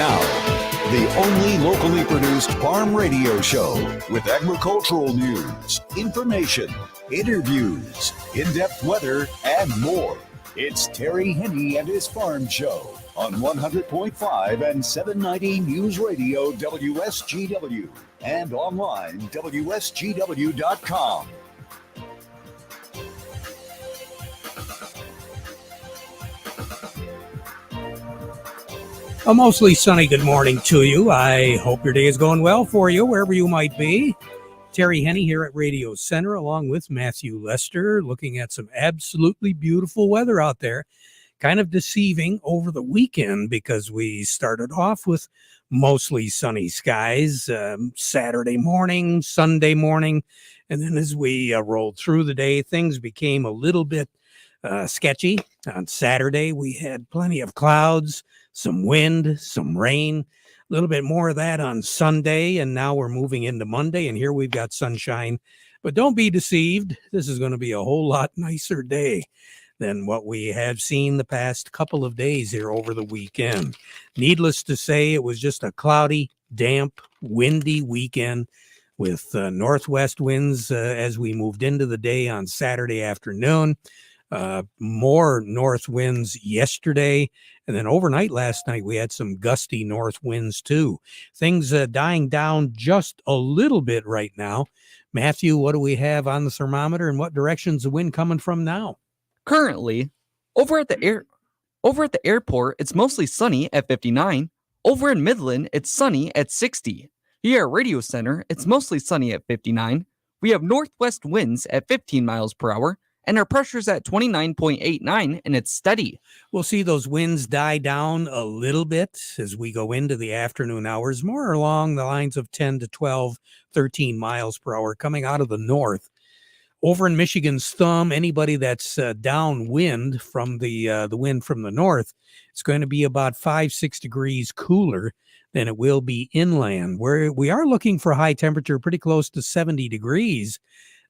Now, the only locally produced farm radio show with agricultural news, information, interviews, in-depth weather, and more. It's Terry Henne and his Farm Show on 100.5 and 790 News Radio WSGW and online WSGW.com. A mostly sunny good morning to you. I hope your day is going well for you, wherever you might be. Terry Henne here at Radio Center, along with Matthew Lester, looking at some absolutely beautiful weather out there. Kind of deceiving over the weekend because we started off with mostly sunny skies Saturday morning, Sunday morning, and then as we rolled through the day, things became a little bit sketchy. On Saturday, we had plenty of clouds, some wind, some rain, a little bit more of that on Sunday, and now we're moving into Monday, and here we've got sunshine. But don't be deceived. This is going to be a whole lot nicer day than what we have seen the past couple of days here over the weekend. Needless to say, it was just a cloudy, damp, windy weekend with northwest winds as we moved into the day on Saturday afternoon. More north winds yesterday, and then overnight last night we had some gusty north winds too. Things dying down just a little bit right now. Matthew, what do we have on the thermometer, and what direction's the wind coming from now? Currently, over at the airport, it's mostly sunny at 59. Over in Midland, it's sunny at 60. Here at Radio Center, it's mostly sunny at 59. We have northwest winds at 15 miles per hour. And our pressure's at 29.89, and it's steady. We'll see those winds die down a little bit as we go into the afternoon hours, more along the lines of 10 to 12, 13 miles per hour coming out of the north. Over in Michigan's thumb, anybody that's downwind from the wind from the north, it's going to be about 5-6 degrees cooler than it will be inland, where we are looking for high temperature pretty close to 70 degrees.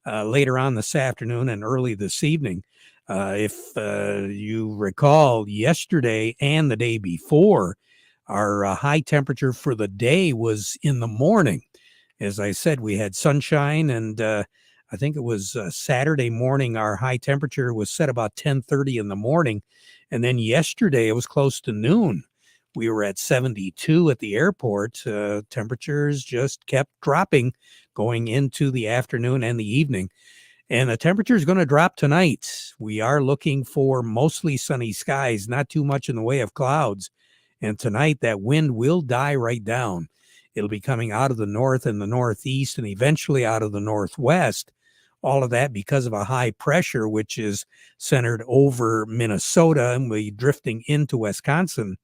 Later on this afternoon and early this evening. If you recall, yesterday and the day before, our high temperature for the day was in the morning. As I said, we had sunshine, and I think it was Saturday morning, our high temperature was set about 10:30 in the morning. And then yesterday, it was close to noon. We were at 72 at the airport. Temperatures just kept dropping going into the afternoon and the evening. And the temperature is going to drop tonight. We are looking for mostly sunny skies, not too much in the way of clouds. And tonight, that wind will die right down. It'll be coming out of the north and the northeast and eventually out of the northwest. All of that because of a high pressure, which is centered over Minnesota and will be drifting into Wisconsin.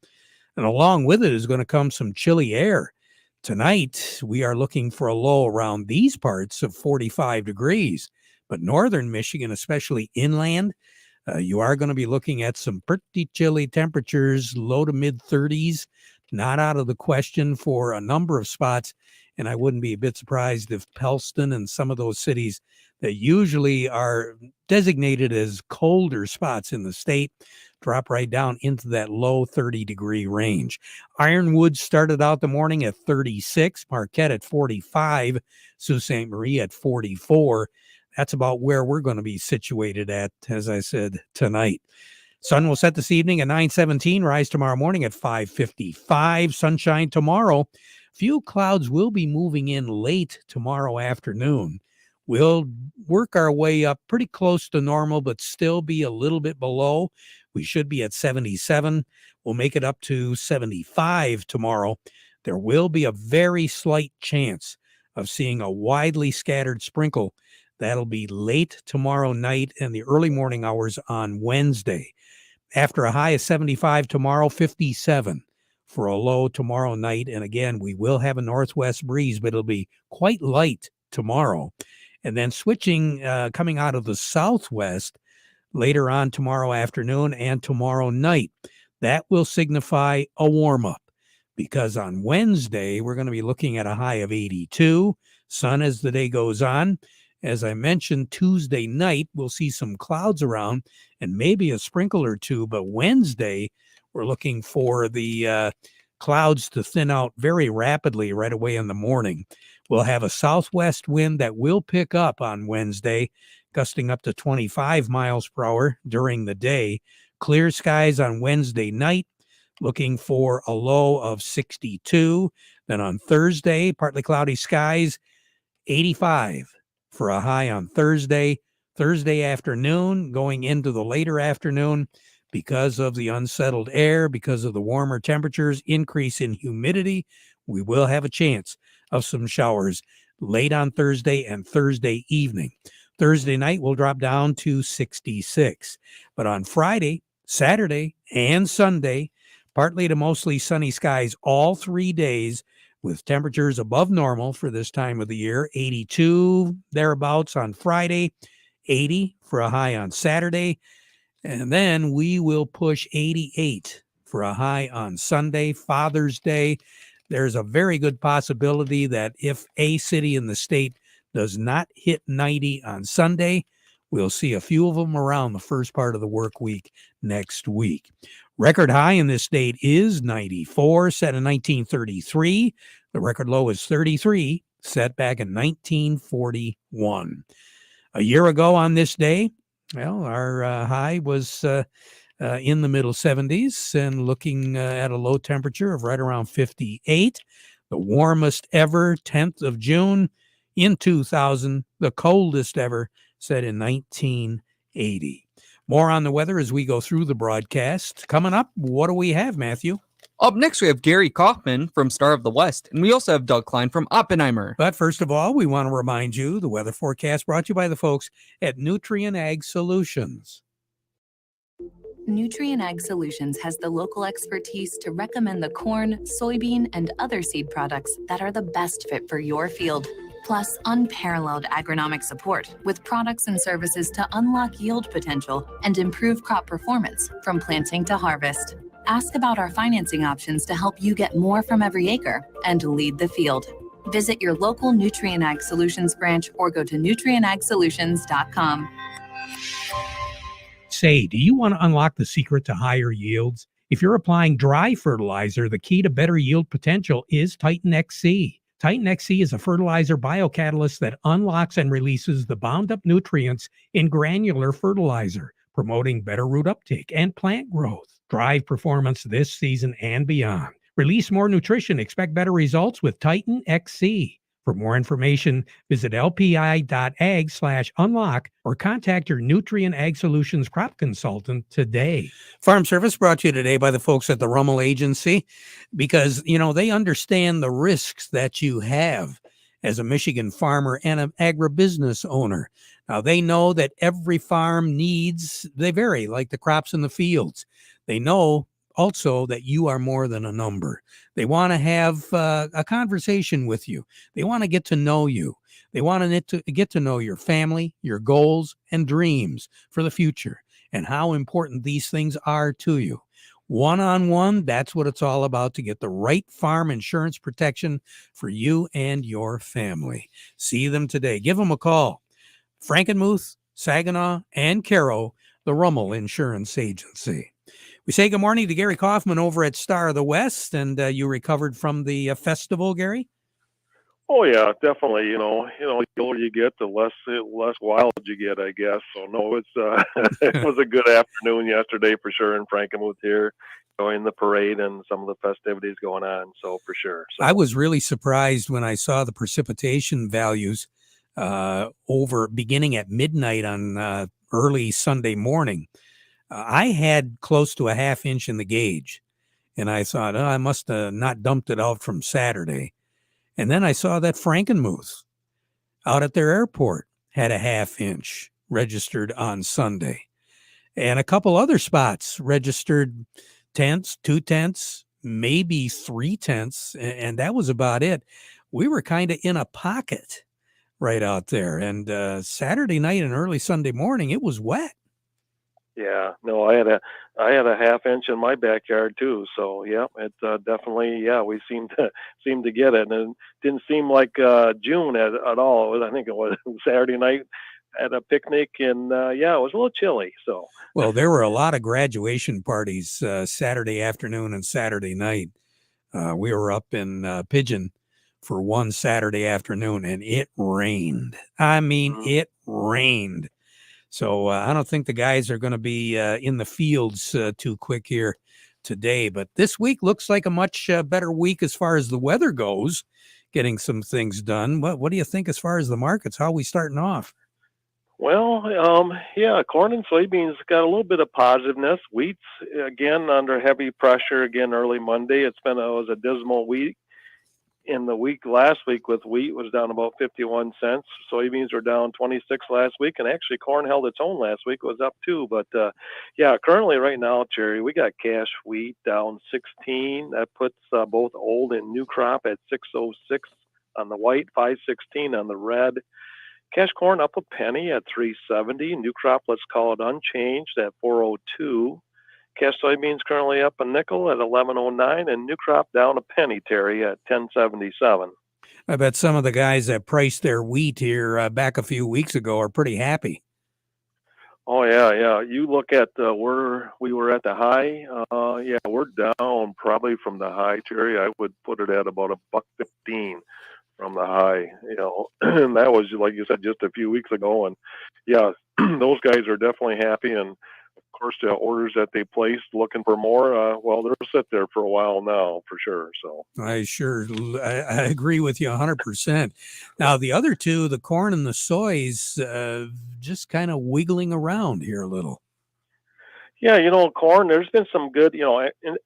And along with it is going to come some chilly air. Tonight, we are looking for a low around these parts of 45 degrees. But northern Michigan, especially inland, you are going to be looking at some pretty chilly temperatures, low to mid-30s. Not out of the question for a number of spots. And I wouldn't be a bit surprised if Pellston and some of those cities that usually are designated as colder spots in the state drop right down into that low 30-degree range. Ironwood started out the morning at 36, Marquette at 45, Sault Ste. Marie at 44. That's about where we're going to be situated at, as I said, tonight. Sun will set this evening at 9:17, rise tomorrow morning at 5:55, sunshine tomorrow. Few clouds will be moving in late tomorrow afternoon. We'll work our way up pretty close to normal, but still be a little bit below. We should be at 77. We'll make it up to 75 tomorrow. There will be a very slight chance of seeing a widely scattered sprinkle. That'll be late tomorrow night and the early morning hours on Wednesday. After a high of 75 tomorrow, 57 for a low tomorrow night. And again, we will have a northwest breeze, but it'll be quite light tomorrow. And then switching, coming out of the southwest later on tomorrow afternoon and tomorrow night. That will signify a warm-up because on Wednesday, we're going to be looking at a high of 82. Sun as the day goes on. As I mentioned, Tuesday night, we'll see some clouds around and maybe a sprinkle or two. But Wednesday, we're looking for the clouds to thin out very rapidly right away in the morning. We'll have a southwest wind that will pick up on Wednesday, gusting up to 25 miles per hour during the day. Clear skies on Wednesday night, looking for a low of 62. Then on Thursday, partly cloudy skies, 85 for a high on Thursday. Thursday afternoon, going into the later afternoon, because of the unsettled air, because of the warmer temperatures, increase in humidity, we will have a chance of some showers late on Thursday and Thursday evening. Thursday night will drop down to 66. But on Friday, Saturday, and Sunday, partly to mostly sunny skies all 3 days, with temperatures above normal for this time of the year. 82 thereabouts on Friday, 80 for a high on Saturday, and then we will push 88 for a high on Sunday, Father's Day. There's a very good possibility that if a city in the state does not hit 90 on Sunday, we'll see a few of them around the first part of the work week next week. Record high in this state is 94, set in 1933. The record low is 33, set back in 1941. A year ago on this day, well, our high was in the middle 70s and looking at a low temperature of right around 58. The warmest ever, 10th of June in 2000. The coldest ever, set in 1980. More on the weather as we go through the broadcast. Coming up, what do we have, Matthew? Up next, we have Gary Kaufman from Star of the West, and we also have Doug Klein from Oppenheimer. But first of all, we want to remind you the weather forecast brought to you by the folks at Nutrien Ag Solutions. Nutrien Ag Solutions has the local expertise to recommend the corn, soybean, and other seed products that are the best fit for your field. Plus, unparalleled agronomic support with products and services to unlock yield potential and improve crop performance from planting to harvest. Ask about our financing options to help you get more from every acre and lead the field. Visit your local Nutrien Ag Solutions branch or go to nutrienagsolutions.com. Say, do you want to unlock the secret to higher yields? If you're applying dry fertilizer, the key to better yield potential is Titan XC. Titan XC is a fertilizer biocatalyst that unlocks and releases the bound up nutrients in granular fertilizer, promoting better root uptake and plant growth. Drive performance this season and beyond. Release more nutrition. Expect better results with Titan XC. For more information, visit lpi.ag/unlock or contact your Nutrien Ag Solutions crop consultant today. Farm Service brought to you today by the folks at the Rummel Agency because, they understand the risks that you have as a Michigan farmer and an agribusiness owner. Now, they know that every farm they vary, like the crops in the fields. They know also that you are more than a number. They want to have a conversation with you. They want to get to know you. They want to get to know your family, your goals, and dreams for the future, and how important these things are to you. One-on-one, that's what it's all about, to get the right farm insurance protection for you and your family. See them today. Give them a call. Frankenmuth, Saginaw, and Caro, the Rummel Insurance Agency. We say good morning to Gary Kaufman over at Star of the West, and you recovered from the festival, Gary? Oh yeah, definitely. The older you get, the less wild you get, I guess. So no, it's it was a good afternoon yesterday for sure in Frankenmuth here, enjoying the parade and some of the festivities going on. So for sure. So. I was really surprised when I saw the precipitation values over beginning at midnight on early Sunday morning. I had close to a half inch in the gauge, and I thought, I must have not dumped it out from Saturday. And then I saw that Frankenmuth out at their airport had a half inch registered on Sunday. And a couple other spots registered 1/10, 2/10, maybe 3/10, and that was about it. We were kind of in a pocket right out there. And Saturday night and early Sunday morning, it was wet. Yeah, no, I had a half inch in my backyard too. So yeah, it definitely, we seemed to get it, and it didn't seem like June at all. I think it was Saturday night at a picnic, and it was a little chilly. So well, there were a lot of graduation parties Saturday afternoon and Saturday night. We were up in Pigeon for one Saturday afternoon, and it rained. I mean, it rained. So I don't think the guys are going to be in the fields too quick here today. But this week looks like a much better week as far as the weather goes, getting some things done. What do you think as far as the markets? How are we starting off? Well, yeah, corn and soybeans got a little bit of positiveness. Wheat's again under heavy pressure again early Monday. It was a dismal week. In the week last week with wheat was down about 51 cents. Soybeans were down 26 last week, and actually corn held its own last week, was up too. But yeah, currently right now, Jerry, we got cash wheat down 16. That puts both old and new crop at 606 on the white, 516 on the red. Cash corn up a penny at 370. New crop, let's call it unchanged at 402. Cash soybeans currently up a nickel at 11.09, and new crop down a penny, Terry, at 10.77. I bet some of the guys that priced their wheat here back a few weeks ago are pretty happy. Oh yeah. You look at where we were at the high. Yeah, we're down probably from the high, Terry. I would put it at about $1.15 from the high. And that was, like you said, just a few weeks ago. And yeah, those guys are definitely happy. And of course, the orders that they placed looking for more, well, they'll sit there for a while now, for sure. So I agree with you 100%. Now, the other two, the corn and the soys, just kind of wiggling around here a little. Yeah, corn, there's been some good,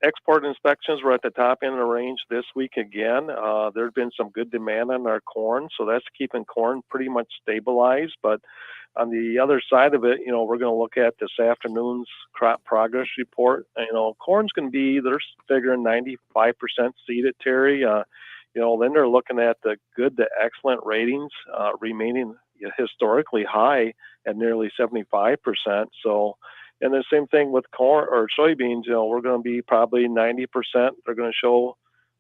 export inspections were at the top end of the range this week again. There's been some good demand on our corn, so that's keeping corn pretty much stabilized. But on the other side of it, we're going to look at this afternoon's crop progress report. Corn's going to be, they're figuring 95% seeded, Terry. Then they're looking at the good to excellent ratings remaining historically high at nearly 75%. So, and the same thing with corn or soybeans, we're going to be probably 90%. They're going to show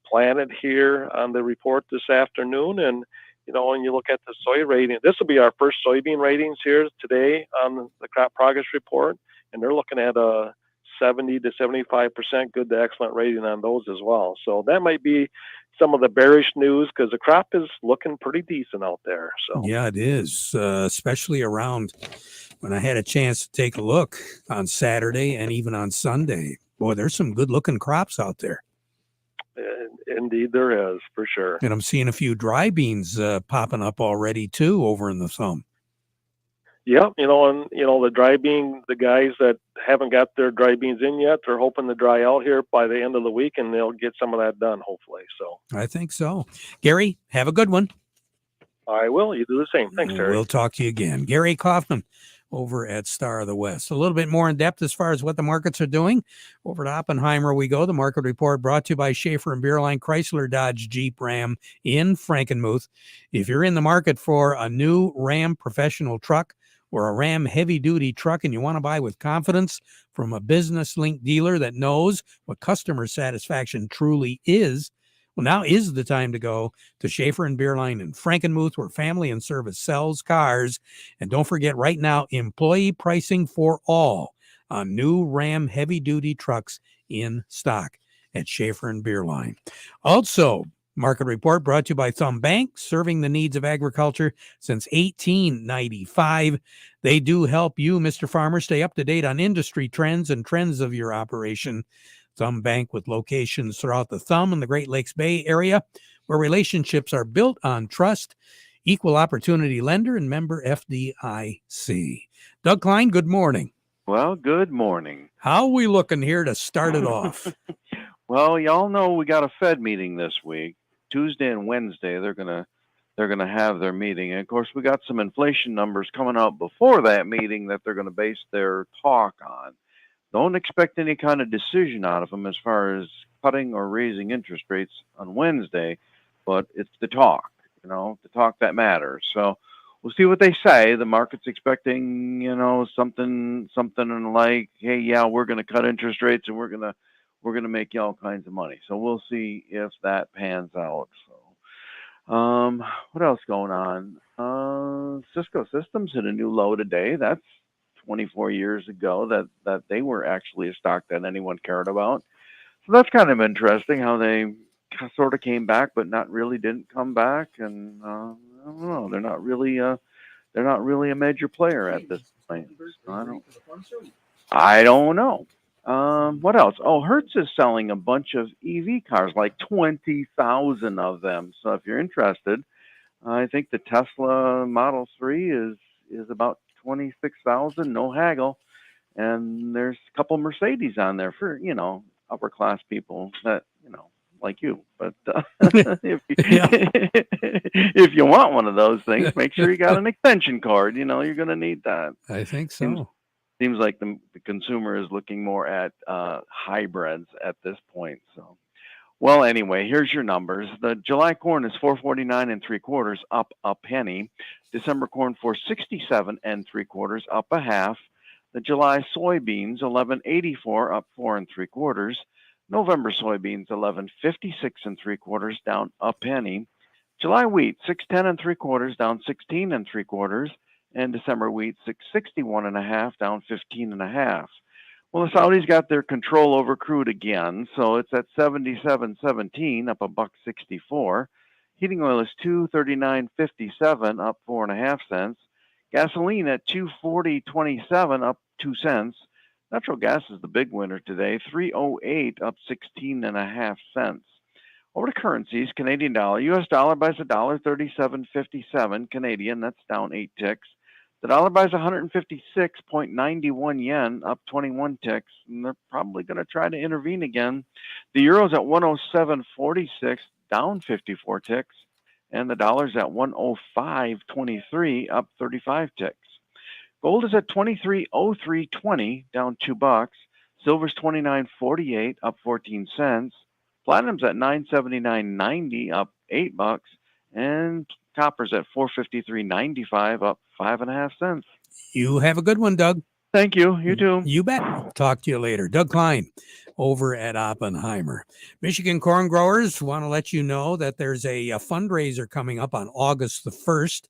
planted here on the report this afternoon. And, when you look at the soy rating, this will be our first soybean ratings here today on the crop progress report. And they're looking at a 70 to 75% good to excellent rating on those as well. So that might be some of the bearish news because the crop is looking pretty decent out there. So yeah, it is, especially around when I had a chance to take a look on Saturday and even on Sunday. Boy, there's some good looking crops out there. Indeed, there is, for sure. And I'm seeing a few dry beans popping up already too over in the thumb. Yep, the dry bean, the guys that haven't got their dry beans in yet, they're hoping to dry out here by the end of the week, and they'll get some of that done, hopefully. So I think so. Gary, have a good one. I will. You do the same. Thanks, Terry. We'll talk to you again. Gary Kaufman over at Star of the West. A little bit more in depth as far as what the markets are doing. Over to Oppenheimer we go. The market report brought to you by Schaefer and Beerline Chrysler Dodge Jeep Ram in Frankenmuth. If you're in the market for a new Ram professional truck or a Ram heavy-duty truck and you want to buy with confidence from a business-linked dealer that knows what customer satisfaction truly is, well, now is the time to go to Schaefer and Beerline in Frankenmuth, where family and service sells cars. And don't forget, right now, employee pricing for all on new Ram heavy-duty trucks in stock at Schaefer and Beerline. Also, market report brought to you by Thumb Bank, serving the needs of agriculture since 1895. They do help you, Mr. Farmer, stay up to date on industry trends and trends of your operation. Thumb Bank with locations throughout the Thumb and the Great Lakes Bay area, where relationships are built on trust, equal opportunity lender, and member FDIC. Doug Klein, good morning. Well, good morning. How are we looking here to start it off? Well, y'all know we got a Fed meeting this week. Tuesday and Wednesday, they're gonna have their meeting. And of course, we got some inflation numbers coming out before that meeting that they're gonna base their talk on. Don't expect any kind of decision out of them as far as cutting or raising interest rates on Wednesday, but it's the talk, the talk that matters. So we'll see what they say. The market's expecting, something like, hey, yeah, we're going to cut interest rates and we're going to make you all kinds of money. So we'll see if that pans out. So, what else going on? Cisco Systems hit a new low today. That's 24 years ago that they were actually a stock that anyone cared about. So that's kind of interesting how they sort of came back, but not really didn't come back. And I don't know. They're not really a major player at this point. So I don't know. What else? Oh, Hertz is selling a bunch of EV cars, like 20,000 of them. So if you're interested, I think the Tesla Model 3 is about 26,000, no haggle. And there's a couple Mercedes on there for, upper class people that, like you. But if you want one of those things, make sure you got an extension cord. You're going to need that. I think so. Seems like the consumer is looking more at hybrids at this point. So, well, anyway, here's your numbers. The July corn is 4.49 3/4, up a penny. December corn 4.67 3/4, up a half. The July soybeans 11.84, up 4 3/4. November soybeans 11.56 3/4, down a penny. July wheat 6.10 3/4, down 16 3/4. And December wheat 661.5, down 15.5. Well, the Saudis got their control over crude again, so it's at 77.17, up $1.64. Heating oil is $239.57, up 4.5 cents. Gasoline at $240.27, up 2 cents. Natural gas is the big winner today, $3.08, up 16.5 cents. Over to currencies, Canadian dollar. U.S. dollar buys $1.3757 Canadian. That's down 8 ticks. The dollar buys 156.91 yen, up 21 ticks. And they're probably going to try to intervene again. The euro's at 107.46, down 54 ticks. And the dollar's at 105.23, up 35 ticks. Gold is at 23.0320, down $2. Silver's 29.48, up 14 cents. Platinum's at 979.90, up $8, and copper's at 453.95, up 5.5 cents. You have a good one, Doug. Thank you. You too. You bet. Talk to you later. Doug Klein over at Oppenheimer. Michigan corn growers want to let you know that there's a fundraiser coming up on August the 1st.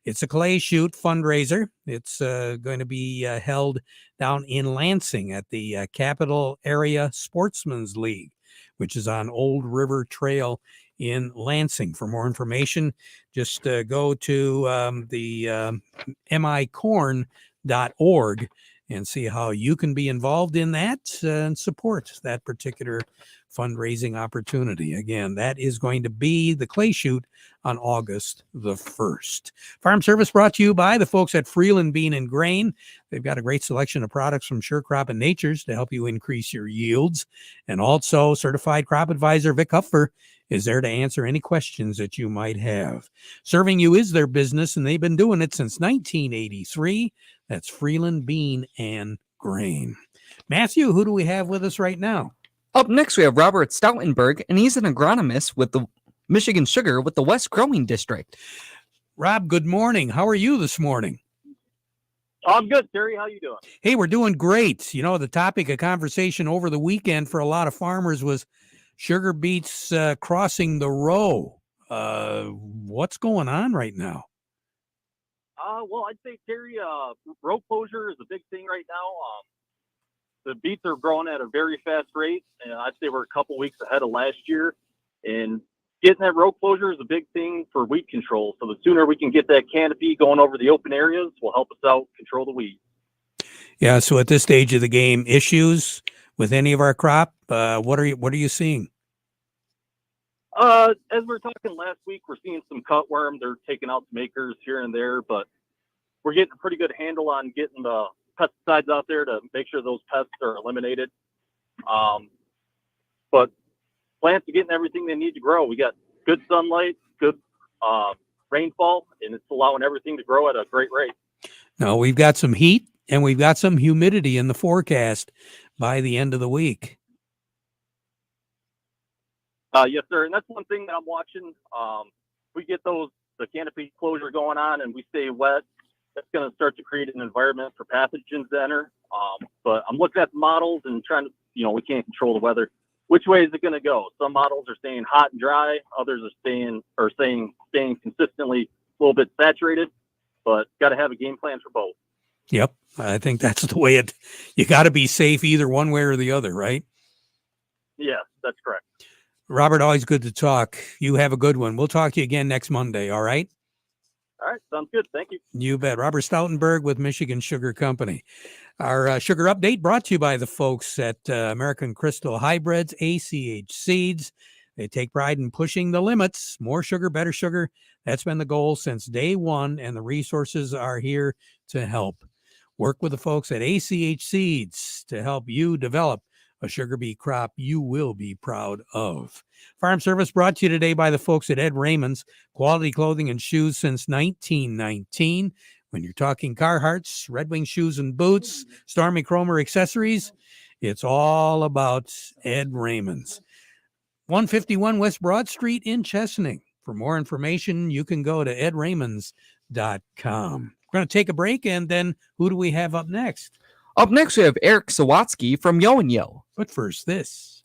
It's a clay shoot fundraiser. It's going to be held down in Lansing at the Capital Area Sportsman's League, which is on Old River Trail in Lansing. For more information, just go to the micorn.org and see how you can be involved in that and support that particular fundraising opportunity. Again, that is going to be the clay shoot on August the 1st. Farm Service brought to you by the folks at Freeland Bean and Grain. They've got a great selection of products from Sure Crop and Nature's to help you increase your yields. And also, certified crop advisor Vic Hupfer is there to answer any questions that you might have. Serving you is their business, and they've been doing it since 1983. That's Freeland Bean and Grain. Matthew, who do we have with us right now? Up next, we have Robert Stoutenberg, and he's an agronomist with the Michigan Sugar with the West Growing District. Rob, good morning. How are you this morning? I'm good, Terry. How you doing? Hey, we're doing great. You know, the topic of conversation over the weekend for a lot of farmers was sugar beets crossing the row. What's going on right now? Well, I'd say, Terry, row closure is a big thing right now. The beets are growing at a very fast rate, and I'd say we're a couple weeks ahead of last year. And getting that row closure is a big thing for weed control. So the sooner we can get that canopy going over the open areas will help us out control the weeds. Yeah. So at this stage of the game, issues with any of our crop, what are you seeing? As we were talking last week, we're seeing some cutworm. They're taking out some acres here and there, but we're getting a pretty good handle on getting the pesticides out there to make sure those pests are eliminated. But plants are getting everything they need to grow. We got good sunlight, good rainfall, and it's allowing everything to grow at a great rate. No, we've got some heat and we've got some humidity in the forecast by the end of the week. Yes, sir. And that's one thing that I'm watching. We get the canopy closure going on and we stay wet. That's going to start to create an environment for pathogens to enter. But I'm looking at the models and trying to, we can't control the weather. Which way is it going to go? Some models are staying hot and dry. Others are staying consistently a little bit saturated, but got to have a game plan for both. Yep. I think that's the way you got to be safe either one way or the other, right? Yes, that's correct. Robert, always good to talk. You have a good one. We'll talk to you again next Monday, all right? All right, sounds good. Thank you. You bet. Robert Stoutenberg with Michigan Sugar Company. Our sugar update brought to you by the folks at American Crystal Hybrids, ACH Seeds. They take pride in pushing the limits. More sugar, better sugar. That's been the goal since day one, and the resources are here to help. Work with the folks at ACH Seeds to help you develop a sugar beet crop you will be proud of. Farm Service brought to you today by the folks at Ed Raymond's, quality clothing and shoes since 1919. When you're talking Carhartts, Red Wing shoes and boots, Stormy Cromer accessories, it's all about Ed Raymond's. 151 West Broad Street in Chesaning. For more information, you can go to edraymond's.com. We're going to take a break, and then who do we have up next? Up next, we have Eric Sawatsky from Yo and Yo. But first, this.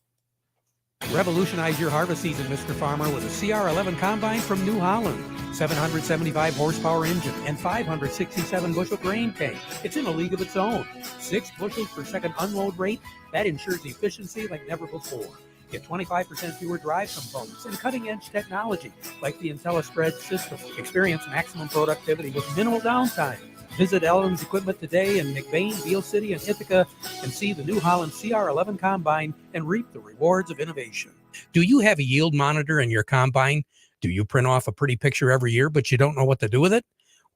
Revolutionize your harvest season, Mr. Farmer, with a CR11 combine from New Holland. 775 horsepower engine and 567 bushel grain tank. It's in a league of its own. 6 bushels per second unload rate. That ensures efficiency like never before. Get 25% fewer drive components and cutting-edge technology like the IntelliSpread system. Experience maximum productivity with minimal downtime. Visit Ellen's Equipment today in McBain, Beale City, and Ithaca and see the New Holland CR11 Combine and reap the rewards of innovation. Do you have a yield monitor in your combine? Do you print off a pretty picture every year, but you don't know what to do with it?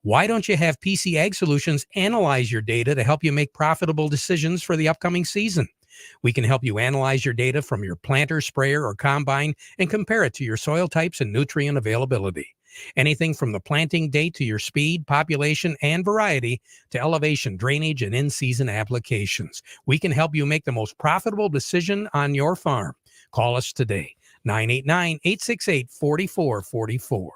Why don't you have PC Ag Solutions analyze your data to help you make profitable decisions for the upcoming season? We can help you analyze your data from your planter, sprayer, or combine and compare it to your soil types and nutrient availability. Anything from the planting date to your speed, population, and variety to elevation, drainage, and in-season applications. We can help you make the most profitable decision on your farm. Call us today, 989-868-4444.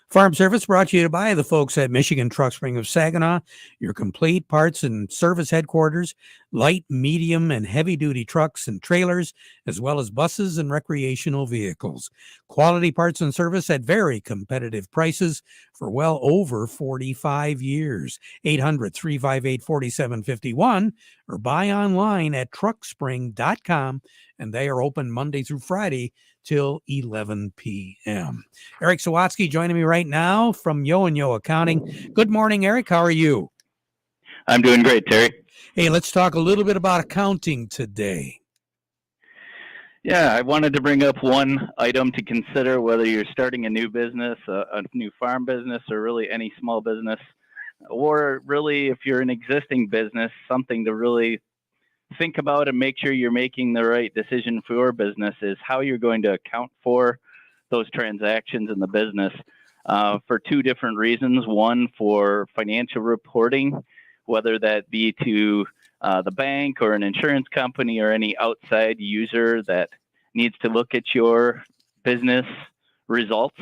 Farm Service brought to you by the folks at Michigan Truck Spring of Saginaw, your complete parts and service headquarters, light, medium, and heavy-duty trucks and trailers, as well as buses and recreational vehicles. Quality parts and service at very competitive prices for well over 45 years. 800-358-4751 or buy online at truckspring.com, and they are open Monday through Friday till 11 p.m. Eric Sawatsky joining me right now from Yo and Yo Accounting. Good morning, Eric. How are you? I'm doing great, Terry. Hey, let's talk a little bit about accounting today. Yeah, I wanted to bring up one item to consider whether you're starting a new business, a new farm business, or really any small business, or really if you're an existing business, something to really think about and make sure you're making the right decision for your business is how you're going to account for those transactions in the business for two different reasons. One, for financial reporting, whether that be to the bank or an insurance company or any outside user that needs to look at your business results.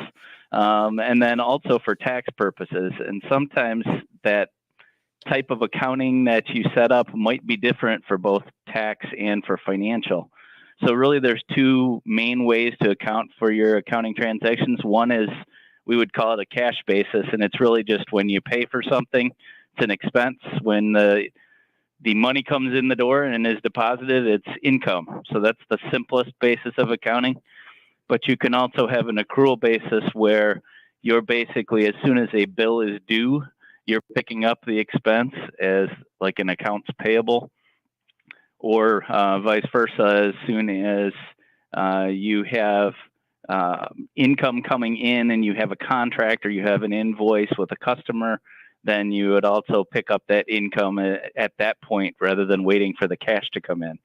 And then also for tax purposes. And sometimes that type of accounting that you set up might be different for both tax and for financial. So really there's two main ways to account for your accounting transactions. One is we would call it a cash basis, and it's really just when you pay for something, it's an expense. When the money comes in the door and is deposited, it's income. So that's the simplest basis of accounting. But you can also have an accrual basis where you're basically, as soon as a bill is due, you're picking up the expense as like an accounts payable, or vice versa. As soon as you have income coming in and you have a contract or you have an invoice with a customer, then you would also pick up that income at that point rather than waiting for the cash to come in.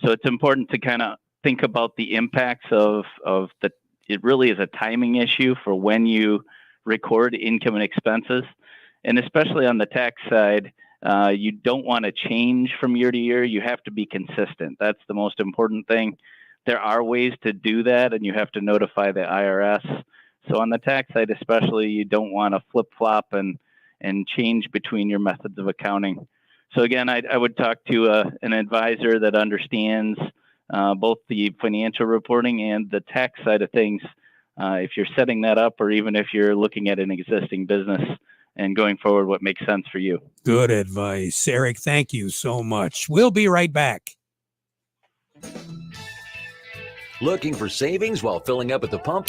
So it's important to kind of think about the impacts of the, it really is a timing issue for when you record income and expenses. And especially on the tax side, you don't want to change from year to year. You have to be consistent. That's the most important thing. There are ways to do that, and you have to notify the IRS. So on the tax side especially, you don't want to flip-flop and change between your methods of accounting. So again, I would talk to an advisor that understands both the financial reporting and the tax side of things if you're setting that up, or even if you're looking at an existing business and going forward, what makes sense for you. Good advice, Eric. Thank you so much. We'll be right back. Looking for savings while filling up at the pump?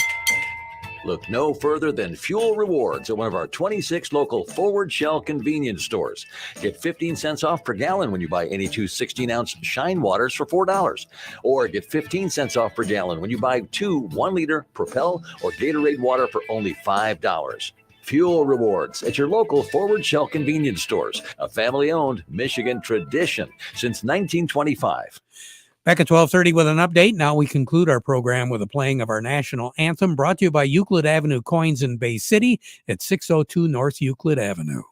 Look no further than Fuel Rewards at one of our 26 local Forward Shell convenience stores. Get 15 cents off per gallon when you buy any two 16-ounce Shine Waters for $4. Or get 15 cents off per gallon when you buy two 1-liter Propel or Gatorade water for only $5. Fuel Rewards at your local Forward Shell convenience stores, a family-owned Michigan tradition since 1925. Back at 12:30 with an update. Now we conclude our program with a playing of our national anthem, brought to you by Euclid Avenue Coins in Bay City at 602 North Euclid Avenue.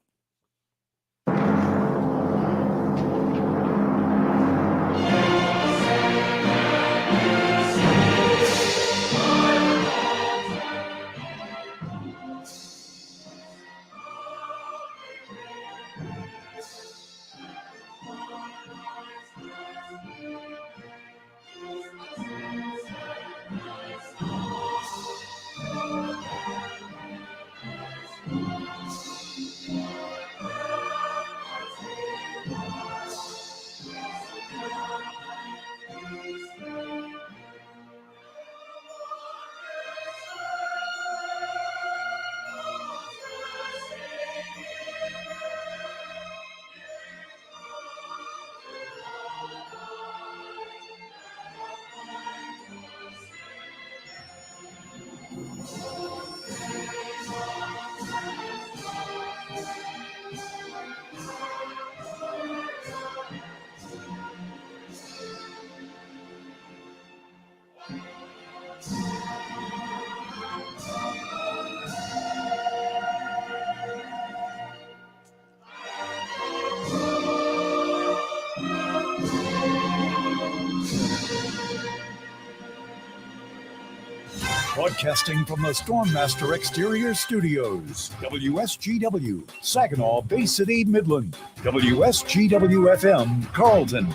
Broadcasting from the Stormmaster Exterior Studios, WSGW, Saginaw, Bay City, Midland, WSGW FM, Carlton.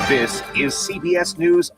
This is CBS News.